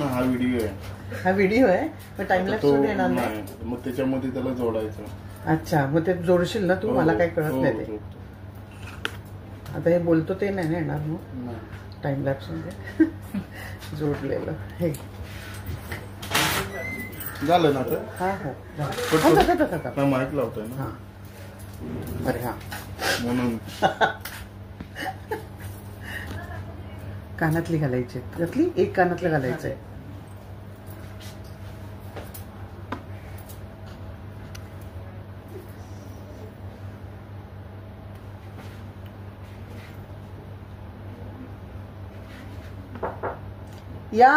हा व्हिडिओ आहे. हा व्हिडिओ आहे मग टाइम लॅप्स मध्ये येणार नाही. मग त्याच्यामध्ये त्याला जोडायचं. अच्छा मग ते जोडशील ना तू? मला काही कळत नाही ते. आता हे बोलतो ते नाही येणार मग टाइम लॅप्स मध्ये जोडलेलं हे झालं ना तर. हा हो माईक लावतोय ना. अरे हा म्हणून कानातली घालायची. त्यातली एक कानातलं घालायचंय. या